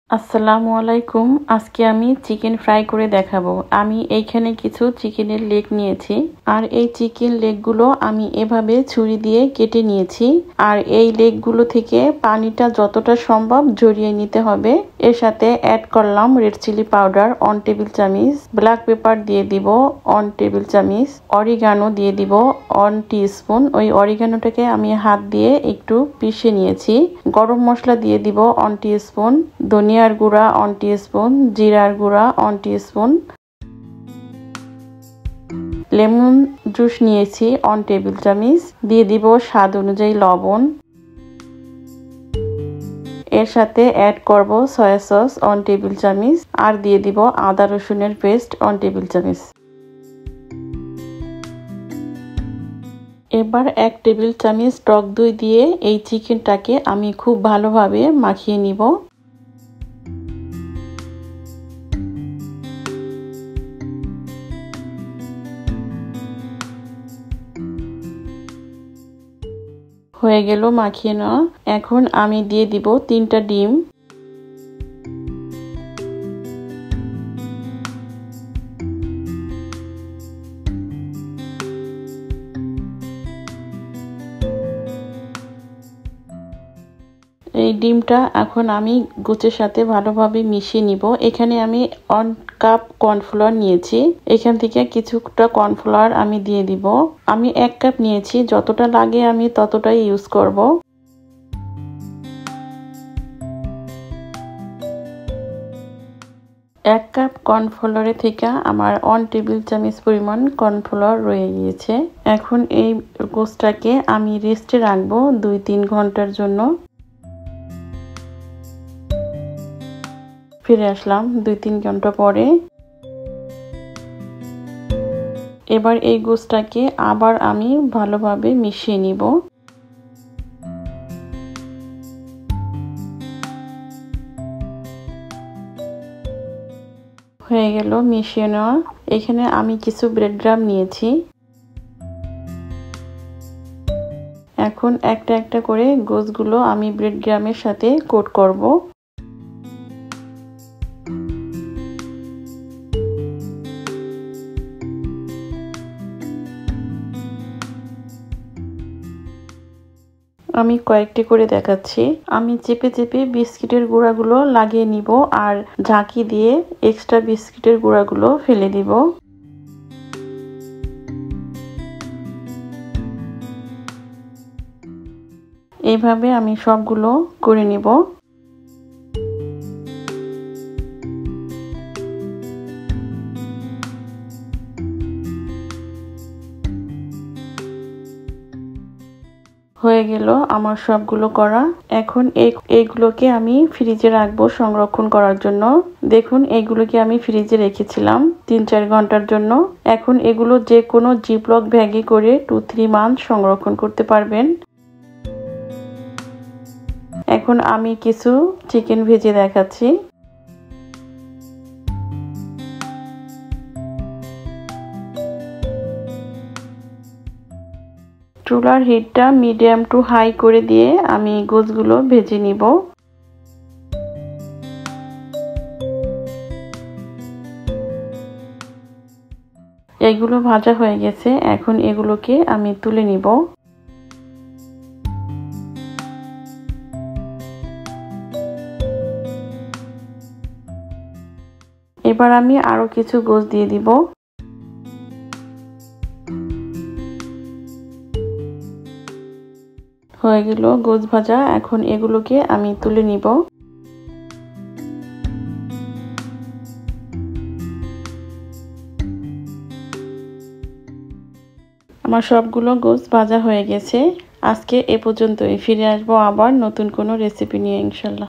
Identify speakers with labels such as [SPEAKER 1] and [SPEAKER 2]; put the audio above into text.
[SPEAKER 1] আসসালামু আলাইকুম। আজকে আমি চিকেন ফ্রাই করে দেখাবো। আমি এইখানে কিছু চিকেনের লেগ নিয়েছি আর এই চিকেন লেগগুলো আমি এভাবে ছুরি দিয়ে কেটে নিয়েছি। আর এই লেগগুলো থেকে পানিটা যতটা সম্ভব ঝরিয়ে নিতে হবে। এর সাথে অ্যাড করলাম রেড চিলি পাউডার 1 টেবিল চামচ, ব্ল্যাক পেপার দিয়ে দিব 1 টেবিল চামচ, অরিগানো দিয়ে দিব 1 টিস্পুন। ওই অরিগানোটাকে আমি হাত দিয়ে একটু পিষে নিয়েছি। গরম মশলা দিয়ে দিব 1 টিস্পুন, ধনিয়ার গুঁড়া 1 টিস্পুন, জিরার গুঁড়া 1 টিস্পুন, লেমন জুস নিয়েছি 1 টেবিল চামচ, দিয়ে দিব স্বাদ অনুযায়ী লবণ। এর সাথে অ্যাড করব সয়া সস 1 টেবিল চামচ আর দিয়ে দিব আদা রসুনের পেস্ট 1 টেবিল চামচ। এবার 1 টেবিল চামচ টক দই দিয়ে এই চিকেনটাকে আমি খুব ভালোভাবে মাখিয়ে নিব। হয়ে গেল মাখিয়ে নেওয়া। এখন আমি দিয়ে দিব 3টা ডিম। এই ডিমটা এখন আমি গোচের সাথে ভালোভাবে মিশিয়ে নিব। এখানে আমি 1 কাপ কর্নফ্লাওয়ার নিয়েছি। এখান থেকে কিছুটা কর্নফ্লাওয়ার আমি দিয়ে দিব। আমি 1 কাপ নিয়েছি, যতটা লাগে আমি ততটাই ইউজ করব। এক কাপ কর্নফ্লাওয়ারে থেকে আমার 1 টেবিল চামচ পরিমাণ কর্নফ্লাওয়ার রয়ে গিয়েছে। এখন এই গোশটাকে আমি রেস্টে রাখবো 2-3 ঘন্টার জন্য। ফিরে আসলাম 2-3 ঘন্টা পরে। এবার এই গোশটাকে আবার আমি ভালোভাবে মিশিয়ে নিব। হয়ে গেল মিশিয়ে নেওয়া। এখানে আমি কিছু ব্রেড ক্রাম্ব নিয়েছি। এখন একটা একটা করে গোশগুলো আমি ব্রেড ক্রাম্বের সাথে কোট করব। আমি কয়েকটি করে দেখাচ্ছি। আমি চেপে চেপে বিস্কিটের গুঁড়াগুলো লাগিয়ে নিব আর ঝাঁকি দিয়ে এক্সট্রা বিস্কিটের গুঁড়াগুলো ফেলে দিব। এইভাবে আমি সবগুলো করে নিব। হয়ে গেল আমার সবগুলো করা। এখন এইগুলোকে আমি ফ্রিজে রাখবো সংরক্ষণ করার জন্য। দেখুন এইগুলোকে আমি ফ্রিজে রেখেছিলাম 3-4 ঘন্টার জন্য। এখন এগুলো যে কোনো জিপলক ব্যাগে করে 2-3 মান্থ সংরক্ষণ করতে পারবেন। এখন আমি কিছু চিকেন ভেজে দেখাচ্ছি। চুলার হিটটা মিডিয়াম টু হাই করে দিয়ে আমি গোশগুলো ভেজে নিব। এগুলো ভাজা হয়ে গেছে। এখন এগুলোকে আমি তুলে নিব। এবার আমি আরো কিছু গোশ দিয়ে দিব। হয়ে গেল গোশ ভাজা। এখন এগুলোকে আমি তুলে নিব। আমার সবগুলো গোশ ভাজা হয়ে গেছে। আজকে এ পর্যন্তই। ফিরে আসবো আবার নতুন কোনো রেসিপি নিয়ে ইনশাল্লাহ।